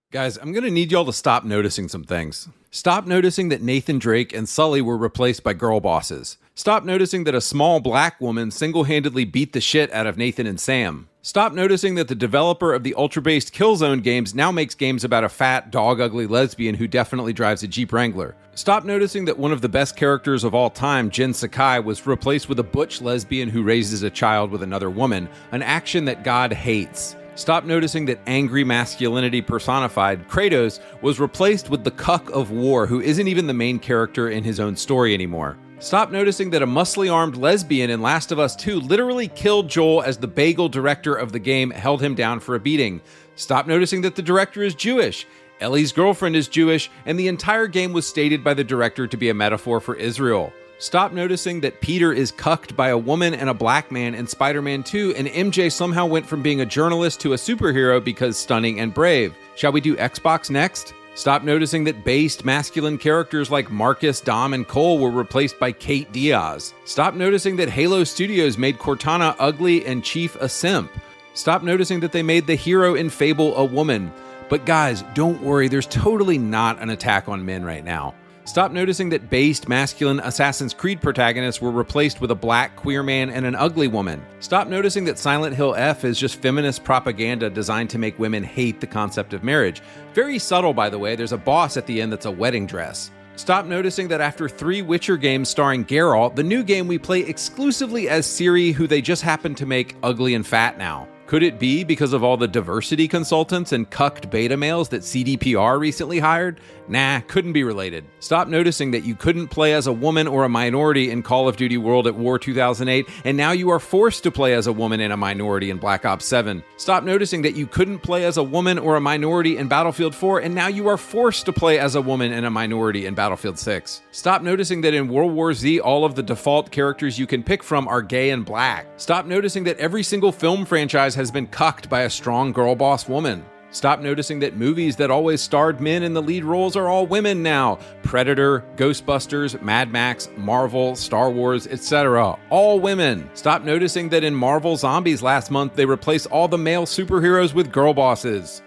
Guys, I'm going to need y'all to stop noticing some things. Stop noticing that Nathan Drake and Sully were replaced by girl bosses. Stop noticing that a small black woman single-handedly beat the shit out of Nathan and Sam. Stop noticing that the developer of the ultra-based Killzone games now makes games about a fat, dog-ugly lesbian who definitely drives a Jeep Wrangler. Stop noticing that one of the best characters of all time, Jin Sakai, was replaced with a butch lesbian who raises a child with another woman, an action that God hates. Stop noticing that angry masculinity personified, Kratos, was replaced with the cuck of war who isn't even the main character in his own story anymore. Stop noticing that a muscly-armed lesbian in Last of Us 2 literally killed Joel as the bagel director of the game held him down for a beating. Stop noticing that the director is Jewish. Ellie's girlfriend is Jewish, and the entire game was stated by the director to be a metaphor for Israel. Stop noticing that Peter is cucked by a woman and a black man in Spider-Man 2, and MJ somehow went from being a journalist to a superhero because stunning and brave. Shall we do Xbox next? Stop noticing that based masculine characters like Marcus, Dom, and Cole were replaced by Kate Diaz. Stop noticing that Halo Studios made Cortana ugly and Chief a simp. Stop noticing that they made the hero in Fable a woman. But guys, don't worry, there's totally not an attack on men right now. Stop noticing that based masculine Assassin's Creed protagonists were replaced with a black queer man and an ugly woman. Stop noticing that Silent Hill F is just feminist propaganda designed to make women hate the concept of marriage. Very subtle, by the way, there's a boss at the end that's a wedding dress. Stop noticing that after 3 Witcher games starring Geralt, the new game we play exclusively as Ciri, who they just happen to make ugly and fat now. Could it be because of all the diversity consultants and cucked beta males that CDPR recently hired? Nah, couldn't be related. Stop noticing that you couldn't play as a woman or a minority in Call of Duty World at War 2008, and now you are forced to play as a woman and a minority in Black Ops 7. Stop noticing that you couldn't play as a woman or a minority in Battlefield 4, and now you are forced to play as a woman and a minority in Battlefield 6. Stop noticing that in World War Z, all of the default characters you can pick from are gay and black. Stop noticing that every single film franchise has been cucked by a strong girl boss woman. Stop noticing that movies that always starred men in the lead roles are all women now. Predator, Ghostbusters, Mad Max, Marvel, Star Wars, etc. All women. Stop noticing that in Marvel Zombies last month, they replaced all the male superheroes with girl bosses.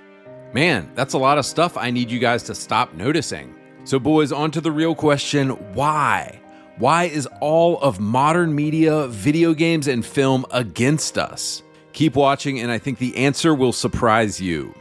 Man, that's a lot of stuff I need you guys to stop noticing. So boys, on to the real question, why? Why is all of modern media, video games, and film against us? Keep watching, and I think the answer will surprise you.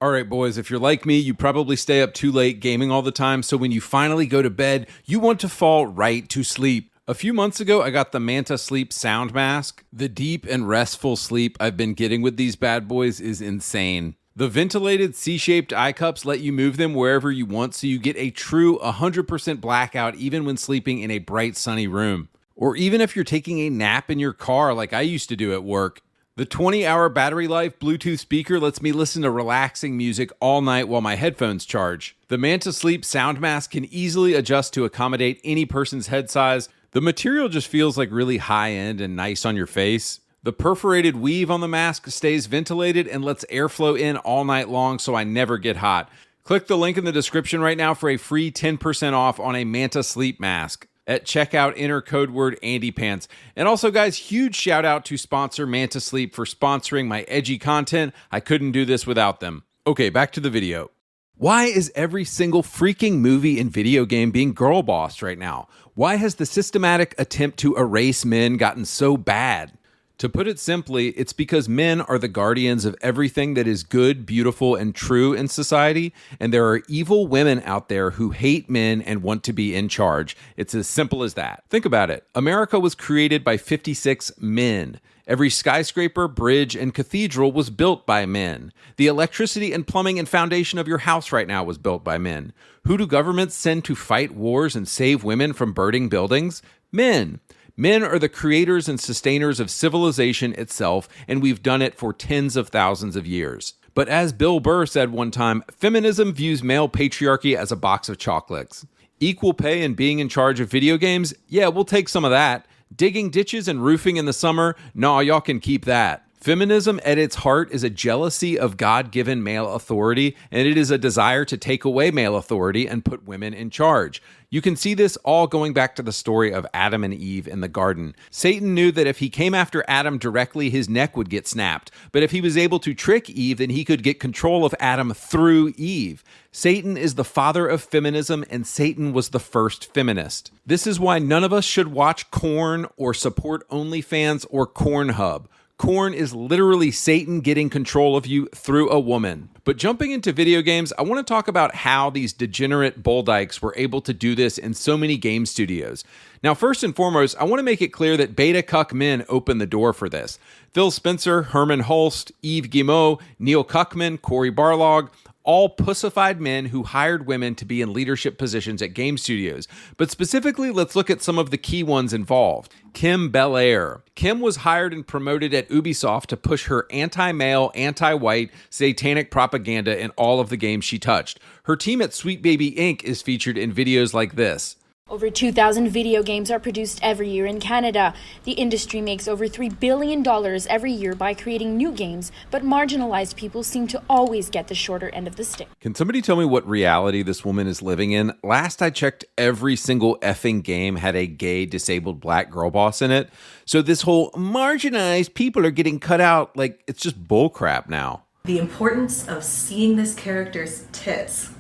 All right, boys, if you're like me, you probably stay up too late gaming all the time, so when you finally go to bed, you want to fall right to sleep. A few months ago, I got the Manta Sleep Sound Mask. The deep and restful sleep I've been getting with these bad boys is insane. The ventilated C-shaped eye cups let you move them wherever you want, so you get a true 100% blackout even when sleeping in a bright, sunny room. Or even if you're taking a nap in your car like I used to do at work. The 20-hour battery life Bluetooth speaker lets me listen to relaxing music all night while my headphones charge. The Manta Sleep Sound Mask can easily adjust to accommodate any person's head size. The material just feels like really high-end and nice on your face. The perforated weave on the mask stays ventilated and lets airflow in all night long so I never get hot. Click the link in the description right now for a free 10% off on a Manta Sleep Mask. At checkout, enter code word AndyPants. And also, guys, huge shout out to sponsor Manta Sleep for sponsoring my edgy content. I couldn't do this without them. Okay, back to the video. Why is every single freaking movie and video game being girl bossed right now? Why has the systematic attempt to erase men gotten so bad? To put it simply, it's because men are the guardians of everything that is good, beautiful, and true in society, and there are evil women out there who hate men and want to be in charge. It's as simple as that. Think about it. America was created by 56 men. Every skyscraper, bridge, and cathedral was built by men. The electricity and plumbing and foundation of your house right now was built by men. Who do governments send to fight wars and save women from burning buildings? Men. Men are the creators and sustainers of civilization itself, and we've done it for tens of thousands of years. But as Bill Burr said one time, feminism views male patriarchy as a box of chocolates. Equal pay and being in charge of video games? Yeah, we'll take some of that. Digging ditches and roofing in the summer? Nah, y'all can keep that. Feminism at its heart is a jealousy of God-given male authority, and it is a desire to take away male authority and put women in charge. You can see this all going back to the story of Adam and Eve in the garden. Satan knew that if he came after Adam directly, his neck would get snapped. But if he was able to trick Eve, then he could get control of Adam through Eve. Satan is the father of feminism, and Satan was the first feminist. This is why none of us should watch Korn or support OnlyFans or Kornhub. Korn is literally Satan getting control of you through a woman. But jumping into video games, I want to talk about how these degenerate bulldykes were able to do this in so many game studios. Now, first and foremost, I want to make it clear that beta cuck men opened the door for this. Phil Spencer, Herman Hulst, Yves Guillemot, Neil Cuckman, Cory Barlog, all pussified men who hired women to be in leadership positions at game studios. But specifically, let's look at some of the key ones involved. Kim Belair. Kim was hired and promoted at Ubisoft to push her anti-male, anti-white, satanic propaganda in all of the games she touched. Her team at Sweet Baby Inc. is featured in videos like this. Over 2,000 video games are produced every year in Canada. The industry makes over $3 billion every year by creating new games, but marginalized people seem to always get the shorter end of the stick. Can somebody tell me what reality this woman is living in? Last I checked, every single effing game had a gay, disabled black girl boss in it. So this whole marginalized people are getting cut out, like, it's just bullcrap now. The importance of seeing this character's tits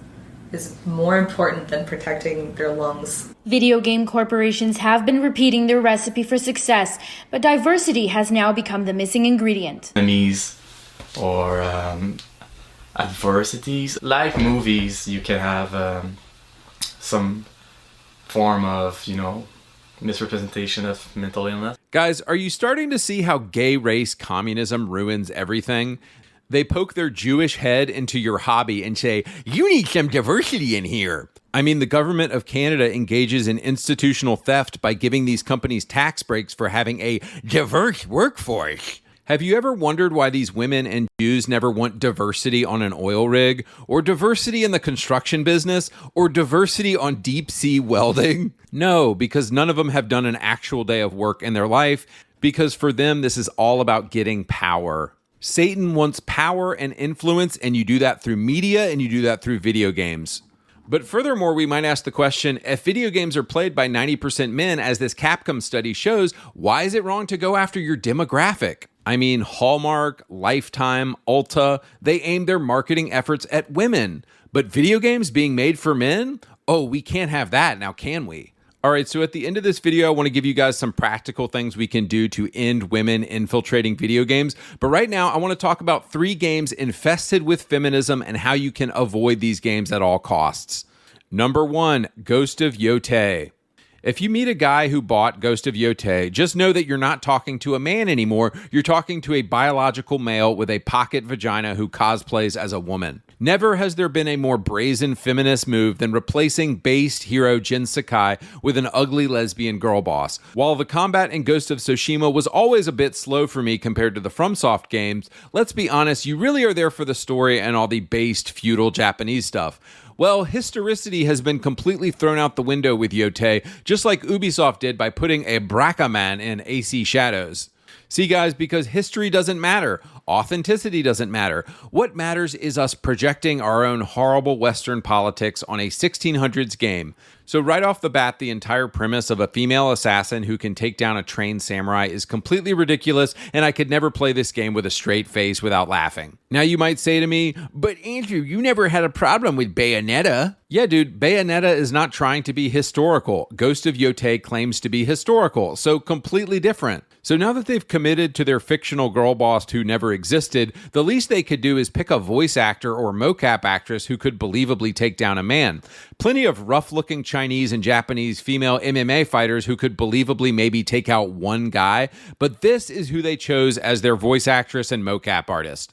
is more important than protecting their lungs. Video game corporations have been repeating their recipe for success, but diversity has now become the missing ingredient. Enemies or adversities. Like movies, you can have some form of, misrepresentation of mental illness. Guys, are you starting to see how gay race communism ruins everything? They poke their Jewish head into your hobby and say, you need some diversity in here. I mean, the government of Canada engages in institutional theft by giving these companies tax breaks for having a diverse workforce. Have you ever wondered why these women and Jews never want diversity on an oil rig, or diversity in the construction business, or diversity on deep sea welding? No, because none of them have done an actual day of work in their life, because for them, this is all about getting power. Satan wants power and influence, and you do that through media, and you do that through video games. But furthermore, we might ask the question, if video games are played by 90% men, as this Capcom study shows, why is it wrong to go after your demographic? I mean, Hallmark, Lifetime, Ulta, they aim their marketing efforts at women. But video games being made for men? Oh, we can't have that now, can we? All right, so at the end of this video, I want to give you guys some practical things we can do to end women infiltrating video games. But right now, I want to talk about 3 games infested with feminism and how you can avoid these games at all costs. Number 1, Ghost of Yotei. If you meet a guy who bought Ghost of Yotei, just know that you're not talking to a man anymore. You're talking to a biological male with a pocket vagina who cosplays as a woman. Never has there been a more brazen feminist move than replacing based hero Jin Sakai with an ugly lesbian girl boss. While the combat in Ghost of Tsushima was always a bit slow for me compared to the FromSoft games, let's be honest, you really are there for the story and all the based feudal Japanese stuff. Well, historicity has been completely thrown out the window with Yotei, just like Ubisoft did by putting a Braca man in AC Shadows. See, guys, because history doesn't matter. Authenticity doesn't matter. What matters is us projecting our own horrible Western politics on a 1600s game. So right off the bat, the entire premise of a female assassin who can take down a trained samurai is completely ridiculous, and I could never play this game with a straight face without laughing. Now you might say to me, but Andrew, you never had a problem with Bayonetta. Yeah, dude, Bayonetta is not trying to be historical. Ghost of Yotei claims to be historical, so completely different. So now that they've committed to their fictional girl boss who never existed, the least they could do is pick a voice actor or mocap actress who could believably take down a man. Plenty of rough-looking Chinese and Japanese female MMA fighters who could believably maybe take out one guy, but this is who they chose as their voice actress and mocap artist.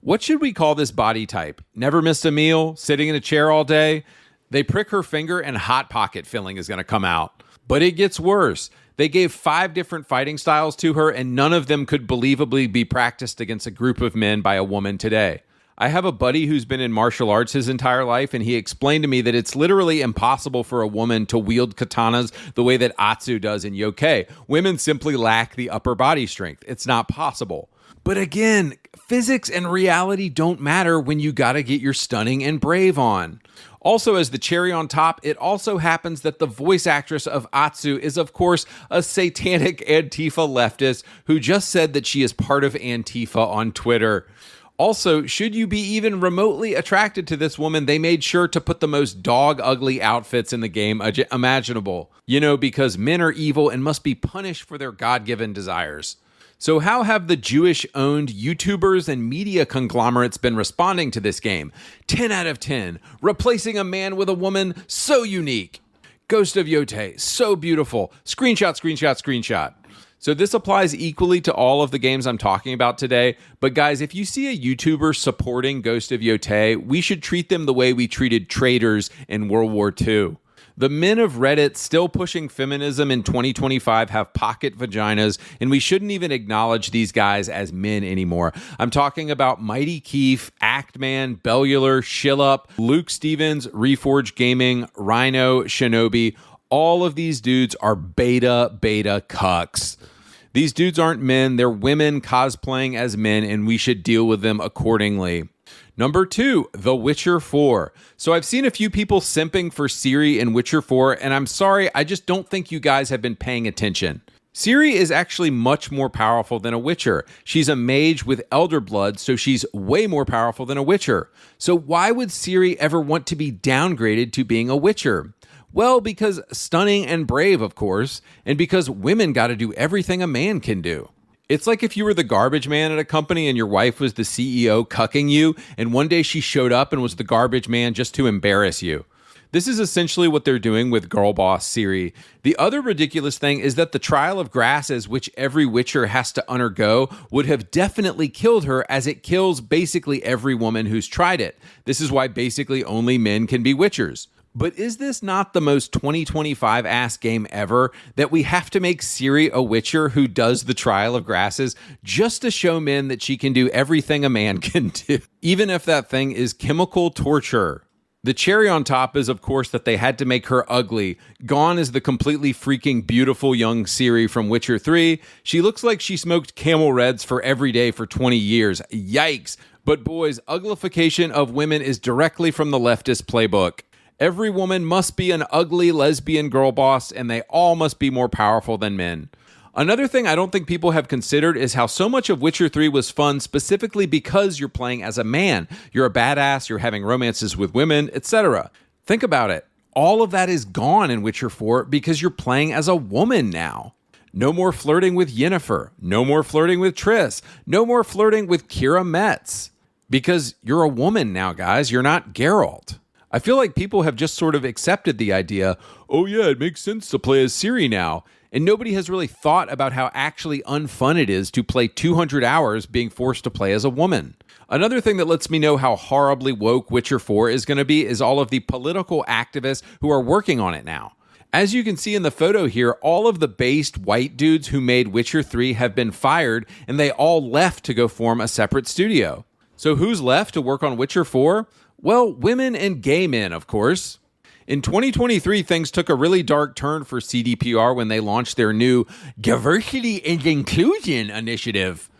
What should we call this body type? Never missed a meal? Sitting in a chair all day? They prick her finger and Hot Pocket filling is going to come out. But it gets worse. They gave 5 different fighting styles to her, and none of them could believably be practiced against a group of men by a woman today. I have a buddy who's been in martial arts his entire life, and he explained to me that it's literally impossible for a woman to wield katanas the way that Atsu does in Yokkei. Women simply lack the upper body strength. It's not possible. But again, physics and reality don't matter when you gotta get your stunning and brave on. Also, as the cherry on top, it also happens that the voice actress of Atsu is, of course, a satanic Antifa leftist who just said that she is part of Antifa on Twitter. Also, should you be even remotely attracted to this woman, they made sure to put the most dog-ugly outfits in the game imaginable. You know, because men are evil and must be punished for their God-given desires. So how have the Jewish-owned YouTubers and media conglomerates been responding to this game? 10 out of 10. Replacing a man with a woman, so unique. Ghost of Yotei, so beautiful. Screenshot, screenshot, screenshot. So this applies equally to all of the games I'm talking about today. But guys, if you see a YouTuber supporting Ghost of Yotei, we should treat them the way we treated traitors in World War II. The men of Reddit still pushing feminism in 2025 have pocket vaginas, and we shouldn't even acknowledge these guys as men anymore. I'm talking about Mighty Keef, Actman, Bellular, Shillup, Luke Stevens, Reforge Gaming, Rhino, Shinobi. All of these dudes are beta cucks. These dudes aren't men, they're women cosplaying as men, and we should deal with them accordingly. Number 2, The Witcher 4. So I've seen a few people simping for Ciri in Witcher 4, and I'm sorry, I just don't think you guys have been paying attention. Ciri is actually much more powerful than a Witcher. She's a mage with Elder Blood, so she's way more powerful than a Witcher. So why would Ciri ever want to be downgraded to being a Witcher? Well, because stunning and brave, of course, and because women got to do everything a man can do. It's like if you were the garbage man at a company and your wife was the CEO cucking you, and one day she showed up and was the garbage man just to embarrass you. This is essentially what they're doing with girl boss Ciri. The other ridiculous thing is that the trial of grasses, which every Witcher has to undergo, would have definitely killed her, as it kills basically every woman who's tried it. This is why basically only men can be Witchers. But is this not the most 2025-ass game ever, that we have to make Ciri a Witcher who does the trial of grasses just to show men that she can do everything a man can do, even if that thing is chemical torture? The cherry on top is, of course, that they had to make her ugly. Gone is the completely freaking beautiful young Ciri from Witcher 3. She looks like she smoked Camel Reds for every day for 20 years. Yikes. But boys, uglification of women is directly from the leftist playbook. Every woman must be an ugly lesbian girl boss, and they all must be more powerful than men. Another thing I don't think people have considered is how so much of Witcher 3 was fun specifically because you're playing as a man. You're a badass, you're having romances with women, etc. Think about it. All of that is gone in Witcher 4 because you're playing as a woman now. No more flirting with Yennefer. No more flirting with Triss. No more flirting with Keira Metz. Because you're a woman now, guys. You're not Geralt. I feel like people have just sort of accepted the idea, oh yeah, it makes sense to play as Ciri now. And nobody has really thought about how actually unfun it is to play 200 hours being forced to play as a woman. Another thing that lets me know how horribly woke Witcher 4 is going to be is all of the political activists who are working on it now. As you can see in the photo here, all of the based white dudes who made Witcher 3 have been fired, and they all left to go form a separate studio. So who's left to work on Witcher 4? Well, women and gay men, of course. In 2023, things took a really dark turn for CDPR when they launched their new Diversity and Inclusion initiative.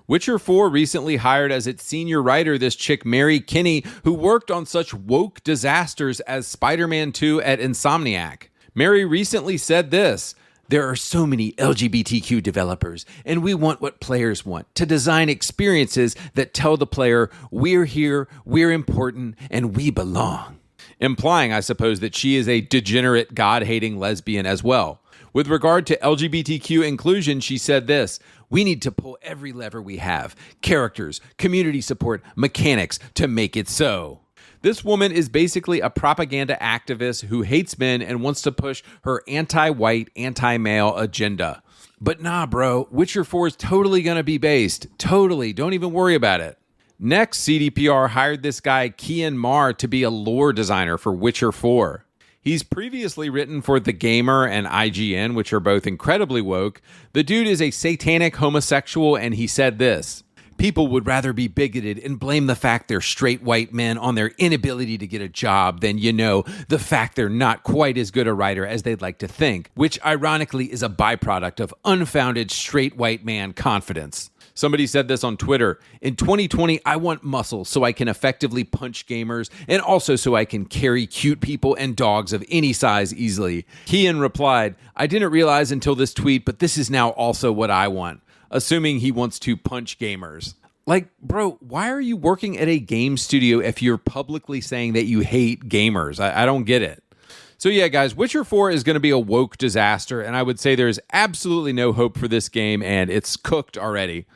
Witcher 4 recently hired as its senior writer this chick Mary Kinney, who worked on such woke disasters as Spider-Man 2 at Insomniac. Mary recently said this: "There are so many LGBTQ developers, and we want what players want, to design experiences that tell the player, we're here, we're important, and we belong." Implying, I suppose, that she is a degenerate, God-hating lesbian as well. With regard to LGBTQ inclusion, she said this: "We need to pull every lever we have, characters, community support, mechanics, to make it so." This woman is basically a propaganda activist who hates men and wants to push her anti-white, anti-male agenda. But nah, bro, Witcher 4 is totally going to be based. Totally. Don't even worry about it. Next, CDPR hired this guy, Kian Mar, to be a lore designer for Witcher 4. He's previously written for The Gamer and IGN, which are both incredibly woke. The dude is a satanic homosexual, and he said this: "People would rather be bigoted and blame the fact they're straight white men on their inability to get a job than, the fact they're not quite as good a writer as they'd like to think, which ironically is a byproduct of unfounded straight white man confidence." Somebody said this on Twitter: "In 2020, I want muscle so I can effectively punch gamers and also so I can carry cute people and dogs of any size easily." Kian replied, "I didn't realize until this tweet, but this is now also what I want," assuming he wants to punch gamers. Like, bro, why are you working at a game studio if you're publicly saying that you hate gamers? I don't get it. So yeah, guys, Witcher 4 is going to be a woke disaster, and I would say there's absolutely no hope for this game, and it's cooked already.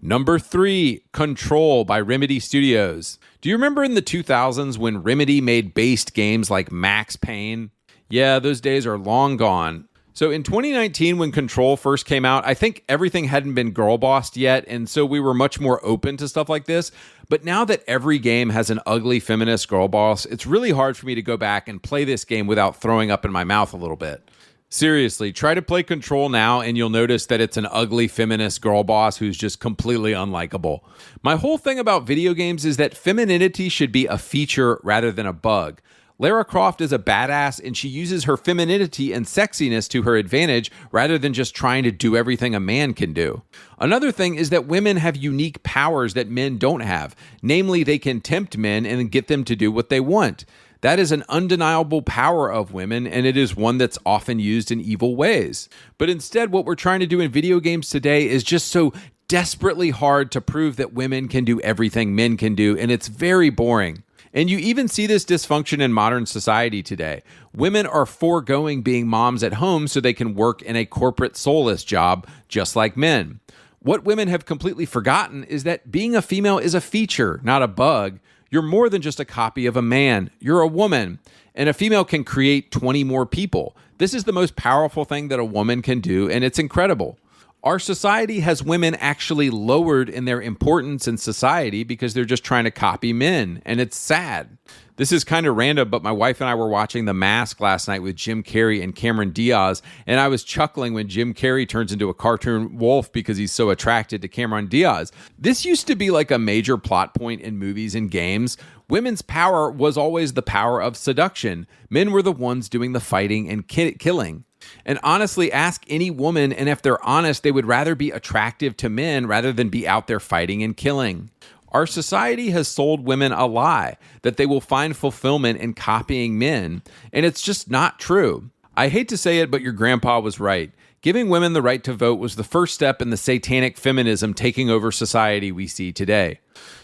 Number 3, Control by Remedy Studios. Do you remember in the 2000s when Remedy made based games like Max Payne? Yeah, those days are long gone. So in 2019, when Control first came out, I think everything hadn't been girl-bossed yet, and so we were much more open to stuff like this. But now that every game has an ugly feminist girl boss, it's really hard for me to go back and play this game without throwing up in my mouth a little bit. Seriously, try to play Control now and you'll notice that it's an ugly feminist girl boss who's just completely unlikable. My whole thing about video games is that femininity should be a feature rather than a bug. Lara Croft is a badass and she uses her femininity and sexiness to her advantage rather than just trying to do everything a man can do. Another thing is that women have unique powers that men don't have. Namely, they can tempt men and get them to do what they want. That is an undeniable power of women, and it is one that's often used in evil ways. But instead, what we're trying to do in video games today is just so desperately hard to prove that women can do everything men can do, and it's very boring. And you even see this dysfunction in modern society today. Women are foregoing being moms at home so they can work in a corporate soulless job, just like men. What women have completely forgotten is that being a female is a feature, not a bug. You're more than just a copy of a man. You're a woman. And a female can create 20 more people. This is the most powerful thing that a woman can do, and it's incredible. Our society has women actually lowered in their importance in society because they're just trying to copy men, and it's sad. This is kind of random, but my wife and I were watching The Mask last night with Jim Carrey and Cameron Diaz, and I was chuckling when Jim Carrey turns into a cartoon wolf because he's so attracted to Cameron Diaz. This used to be like a major plot point in movies and games. Women's power was always the power of seduction. Men were the ones doing the fighting and killing. And honestly, ask any woman, and if they're honest, they would rather be attractive to men rather than be out there fighting and killing. Our society has sold women a lie that they will find fulfillment in copying men, and it's just not true. I hate to say it, but your grandpa was right. Giving women the right to vote was the first step in the satanic feminism taking over society we see today.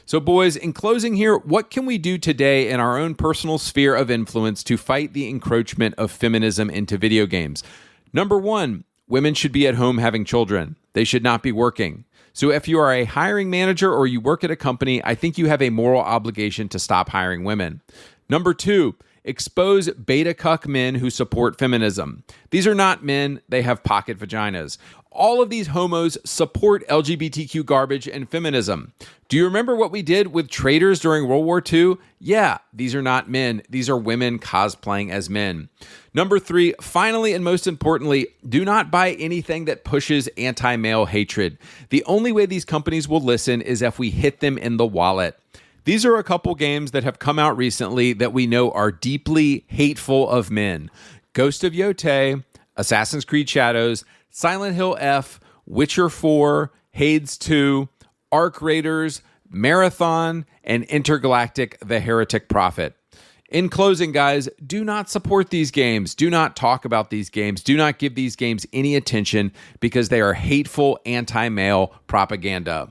So boys, in closing here, what can we do today in our own personal sphere of influence to fight the encroachment of feminism into video games? Number 1, women should be at home having children. They should not be working. So if you are a hiring manager or you work at a company, I think you have a moral obligation to stop hiring women. Number 2, expose beta cuck men who support feminism. These are not men, they have pocket vaginas. All of these homos support LGBTQ garbage and feminism. Do you remember what we did with traitors during World War II? Yeah, these are not men. These are women cosplaying as men. Number 3, finally and most importantly, do not buy anything that pushes anti-male hatred. The only way these companies will listen is if we hit them in the wallet. These are a couple games that have come out recently that we know are deeply hateful of men. Ghost of Yotei, Assassin's Creed Shadows, Silent Hill F, Witcher 4, Hades 2, Arc Raiders, Marathon, and Intergalactic: The Heretic Prophet. In closing, guys, do not support these games. Do not talk about these games. Do not give these games any attention because they are hateful anti-male propaganda.